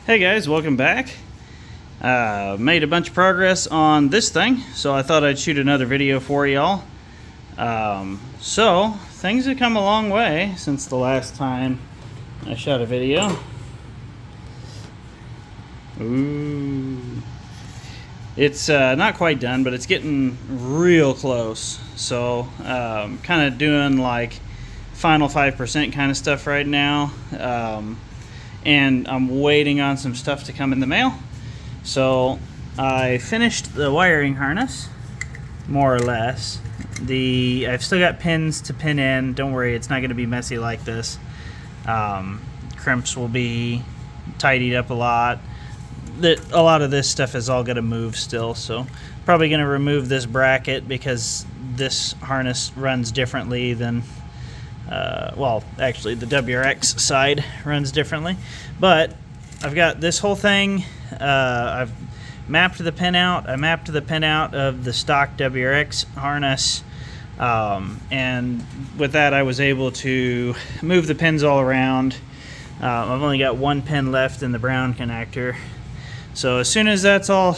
Hey guys, welcome back. Made a bunch of progress on this thing, so I thought I'd shoot another video for y'all. So things have come a long way since the last time I shot a video. Ooh. It's not quite done, but it's getting real close. So kind of doing like final 5% kind of stuff right now. And I'm waiting on some stuff to come in the mail. So I finished the wiring harness, more or less. I've still got pins to pin in. Don't worry, it's not going to be messy like this. Crimps will be tidied up a lot. A lot of this stuff is all going to move still, so probably going to remove this bracket because this harness runs differently than well, actually the WRX side runs differently, but I've got this whole thing. I've mapped the pin out. I mapped the pin out of the stock WRX harness, and with that I was able to move the pins all around. I've only got one pin left in the brown connector, so as soon as that's all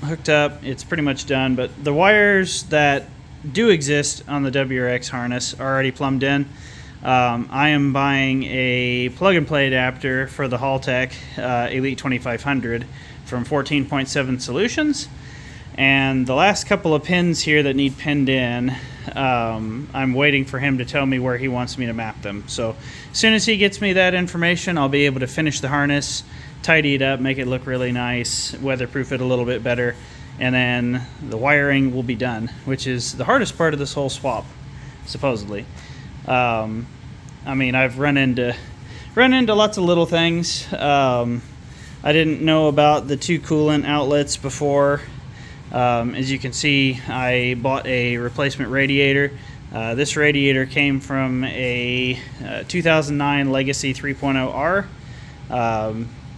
hooked up, it's pretty much done. But the wires that do exist on the WRX harness are already plumbed in. I am buying a plug-and-play adapter for the Haltech Elite 2500 from 14.7 Solutions, and the last couple of pins here that need pinned in, I'm waiting for him to tell me where he wants me to map them. So as soon as he gets me that information, I'll be able to finish the harness, tidy it up, make it look really nice, weatherproof it a little bit better, and then the wiring will be done, which is the hardest part of this whole swap, supposedly. I mean, I've run into lots of little things. I didn't know about the two coolant outlets before. As you can see, I bought a replacement radiator. This radiator came from a 2009 Legacy 3.0R.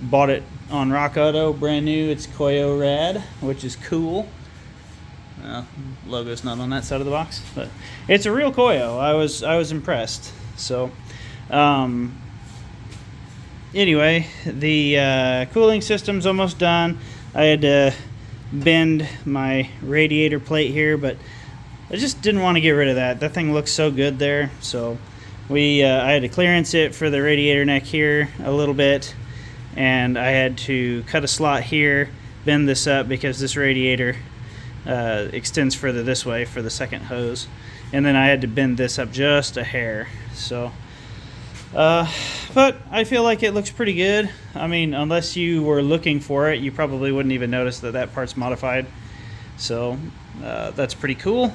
Bought it on Rock Auto, brand new. It's Koyo Rad, which is cool. Logo's not on that side of the box, but it's a real Koyo. I was impressed. So anyway, the cooling system's almost done. I had to bend my radiator plate here, but I just didn't want to get rid of that. That thing looks so good there. So I had to clearance it for the radiator neck here a little bit, and I had to cut a slot here, bend this up because this radiator extends further this way for the second hose, and then I had to bend this up just a hair. So but I feel like it looks pretty good. I mean, unless you were looking for it, you probably wouldn't even notice that that part's modified. So that's pretty cool.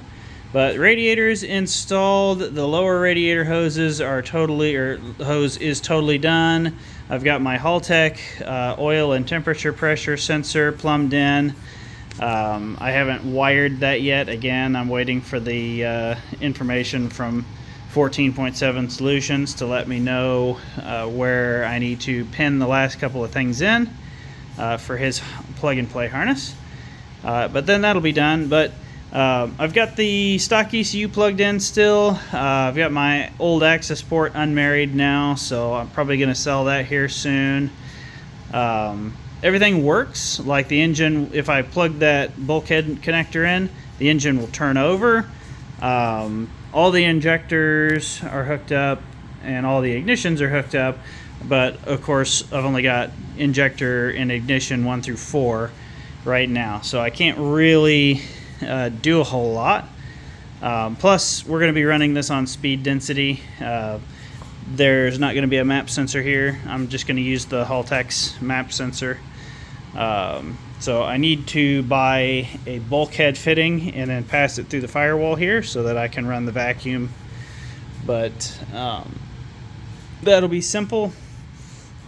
But radiators installed. The lower radiator hoses are hose is totally done. I've got my Haltech oil and temperature pressure sensor plumbed in. I haven't wired that yet. Again, I'm waiting for the information from 14.7 Solutions to let me know where I need to pin the last couple of things in for his plug-and-play harness. But then that'll be done. But I've got the stock ECU plugged in still. I've got my old access port unmarried now, so I'm probably going to sell that here soon. Everything works. Like the engine, if I plug that bulkhead connector in, the engine will turn over. All the injectors are hooked up and all the ignitions are hooked up, but of course I've only got injector and ignition 1 through 4 right now, so I can't really do a whole lot. Plus we're going to be running this on speed density. There's not going to be a map sensor here. I'm just going to use the Haltech's map sensor. So I need to buy a bulkhead fitting and then pass it through the firewall here so that I can run the vacuum. But that'll be simple.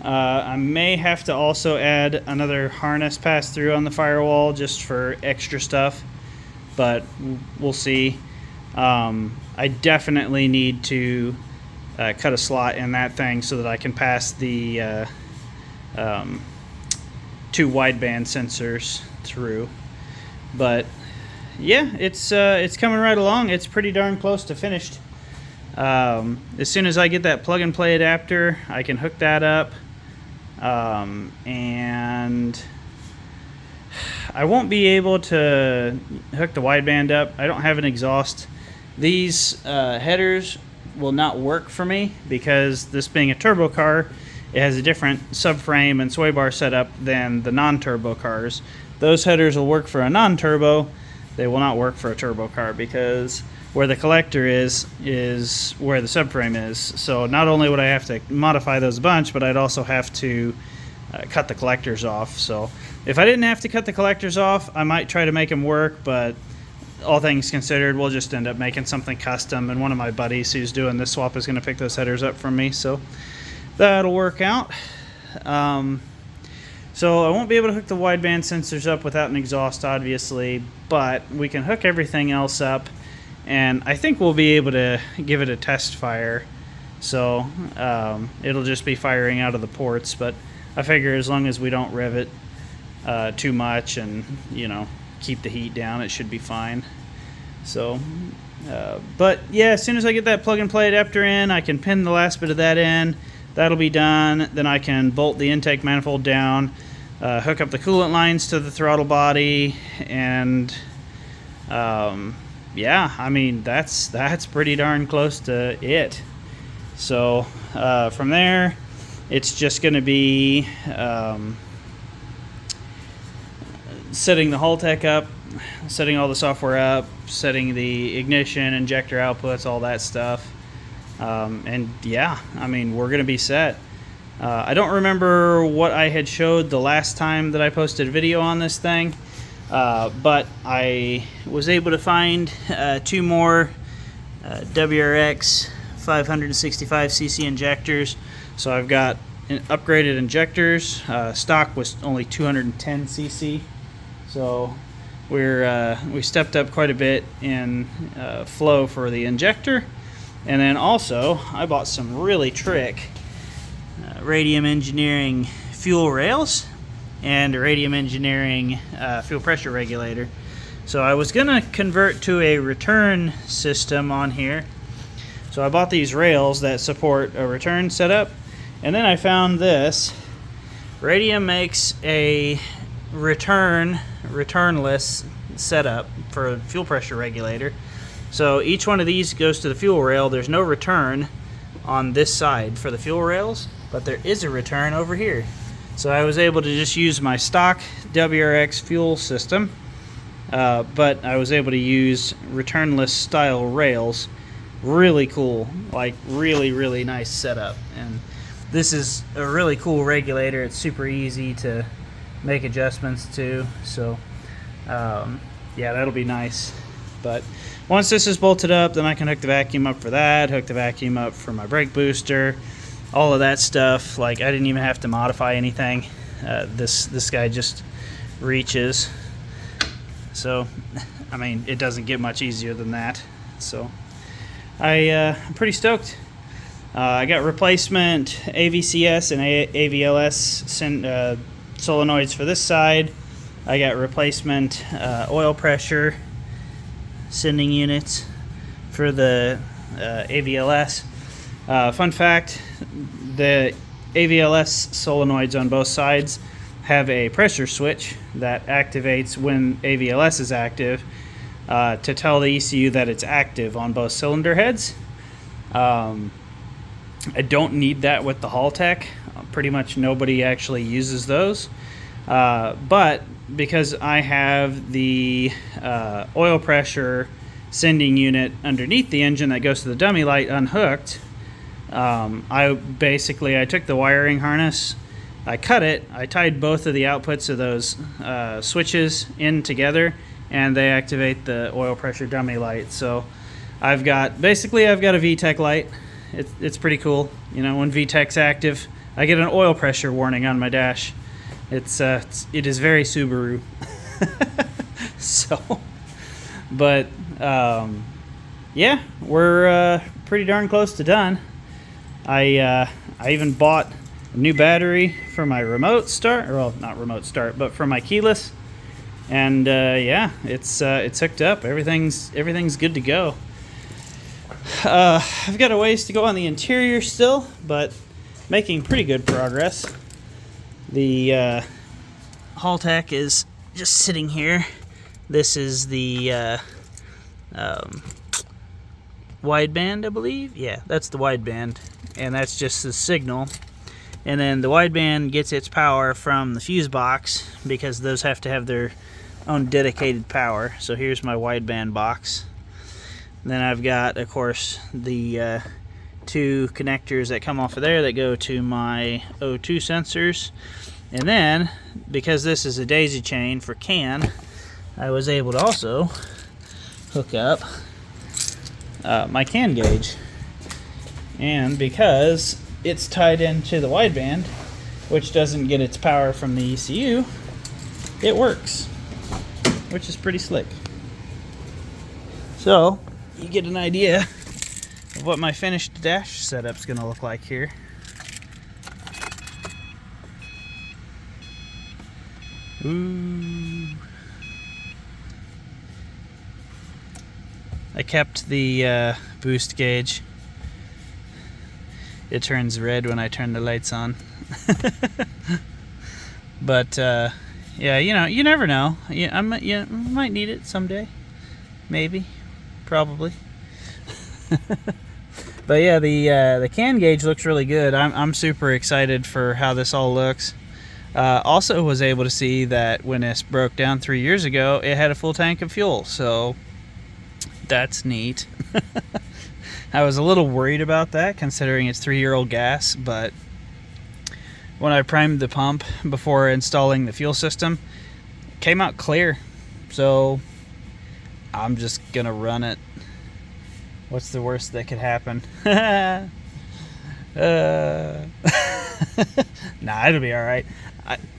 I may have to also add another harness pass through on the firewall just for extra stuff, but we'll see. I definitely need to cut a slot in that thing so that I can pass the two wideband sensors through. But yeah, it's coming right along. It's pretty darn close to finished. As soon as I get that plug and play adapter, I can hook that up. and I won't be able to hook the wideband up. I don't have an exhaust. These headers will not work for me because this being a turbo car, it has a different subframe and sway bar setup than the non-turbo cars. Those headers will work for a non-turbo. They will not work for a turbo car because where the collector is where the subframe is. So not only would I have to modify those a bunch, but I'd also have to cut the collectors off. So if I didn't have to cut the collectors off, I might try to make them work, but all things considered, we'll just end up making something custom, and one of my buddies who's doing this swap is going to pick those headers up from me, so that'll work out. So I won't be able to hook the wideband sensors up without an exhaust, obviously, but we can hook everything else up, and I think we'll be able to give it a test fire. So it'll just be firing out of the ports, but I figure as long as we don't rev it too much and, you know, keep the heat down, it should be fine. So but yeah, as soon as I get that plug and play adapter in, I can pin the last bit of that in. That'll be done. Then I can bolt the intake manifold down, hook up the coolant lines to the throttle body, and yeah, I mean that's pretty darn close to it. So from there, it's just going to be setting the Haltech up, setting all the software up, setting the ignition, injector outputs, all that stuff. And yeah, I mean, we're going to be set. I don't remember what I had showed the last time that I posted a video on this thing, but I was able to find 2 more WRX 565cc injectors. So I've got upgraded injectors. Stock was only 210cc. So we stepped up quite a bit in flow for the injector. And then also I bought some really trick Radium Engineering fuel rails and a Radium Engineering fuel pressure regulator. So I was gonna convert to a return system on here. So I bought these rails that support a return setup, and then I found this. Radium makes a returnless setup for a fuel pressure regulator. So each one of these goes to the fuel rail. There's no return on this side for the fuel rails, but there is a return over here. So I was able to just use my stock WRX fuel system, but I was able to use returnless style rails. Really cool, like really nice setup. And this is a really cool regulator. It's super easy to make adjustments to, so yeah, that'll be nice. But once this is bolted up, then I can hook the vacuum up for that, hook the vacuum up for my brake booster, all of that stuff. Like, I didn't even have to modify anything. This guy just reaches. So I mean, it doesn't get much easier than that. So I'm pretty stoked. I got replacement AVCS and AVLS solenoids for this side. I got replacement oil pressure sending units for the AVLS. Fun fact, the AVLS solenoids on both sides have a pressure switch that activates when AVLS is active to tell the ECU that it's active on both cylinder heads. I don't need that with the Haltech. Pretty much nobody actually uses those. But because I have the oil pressure sending unit underneath the engine that goes to the dummy light unhooked, I took the wiring harness, I cut it, I tied both of the outputs of those switches in together, and they activate the oil pressure dummy light. So I've got a VTEC light. It's pretty cool. You know, when VTEC's active, I get an oil pressure warning on my dash. It is very Subaru. So, but yeah, we're pretty darn close to done. I even bought a new battery for my remote start, or well, not remote start, but for my keyless. And yeah, it's hooked up. Everything's good to go. I've got a ways to go on the interior still, but making pretty good progress. The Haltech is just sitting here. This is the wideband, I believe. Yeah, that's the wideband, and that's just the signal. And then the wideband gets its power from the fuse box, because those have to have their own dedicated power. So here's my wideband box. Then I've got, of course, the two connectors that come off of there that go to my O2 sensors. And then, because this is a daisy chain for CAN, I was able to also hook up my CAN gauge. And because it's tied into the wideband, which doesn't get its power from the ECU, it works, which is pretty slick. So you get an idea of what my finished dash setup's gonna look like here. Ooh. I kept the boost gauge. It turns red when I turn the lights on. But yeah, you know, you never know. I might need it someday. Maybe. Probably. But yeah, the CAN gauge looks really good. I'm super excited for how this all looks. Also was able to see that when this broke down 3 years ago, it had a full tank of fuel, so that's neat. I was a little worried about that, considering it's 3-year-old gas, but when I primed the pump before installing the fuel system, it came out clear. So I'm just gonna run it. What's the worst that could happen? Nah, it'll be all right.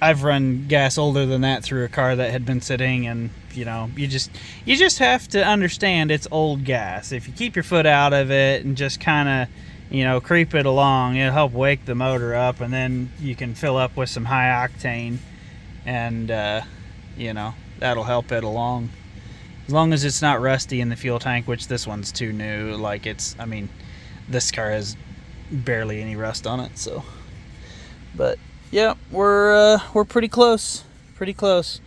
I've run gas older than that through a car that had been sitting, and you know, you just have to understand it's old gas. If you keep your foot out of it and just kind of, you know, creep it along, it'll help wake the motor up, and then you can fill up with some high octane, and you know, that'll help it along. As long as it's not rusty in the fuel tank, which this one's too new. Like, it's, I mean, this car has barely any rust on it, so. But yeah, we're pretty close. Pretty close.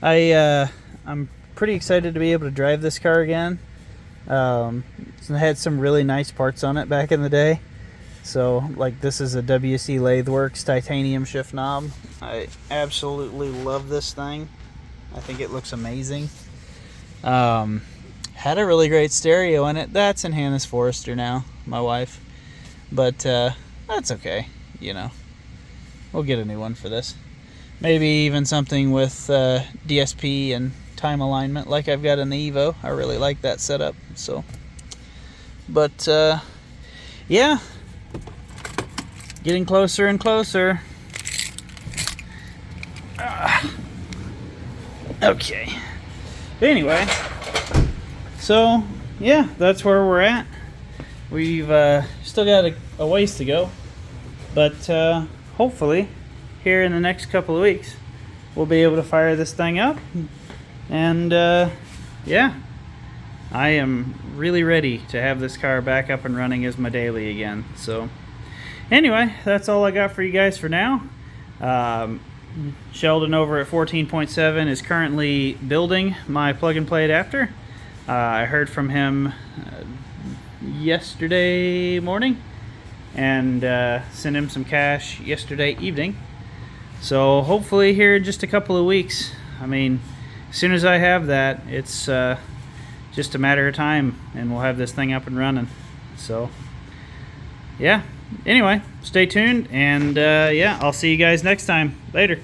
I'm pretty excited to be able to drive this car again. It had some really nice parts on it back in the day. So, like, this is a WC Latheworks titanium shift knob. I absolutely love this thing. I think it looks amazing. Had a really great stereo in it. That's in Hannah's Forester now, my wife. But that's okay, you know. We'll get a new one for this. Maybe even something with DSP and time alignment like I've got in the Evo. I really like that setup. So, but yeah, getting closer and closer. Okay. Anyway, so yeah, that's where we're at. We've still got a ways to go, but hopefully here in the next couple of weeks we'll be able to fire this thing up. And yeah, I am really ready to have this car back up and running as my daily again. So anyway, that's all I got for you guys for now. Sheldon over at 14.7 is currently building my plug-and-play adapter. I heard from him yesterday morning, and sent him some cash yesterday evening. So hopefully here in just a couple of weeks, I mean, as soon as I have that, it's just a matter of time, and we'll have this thing up and running. So yeah, anyway, stay tuned, and yeah, I'll see you guys next time. Later.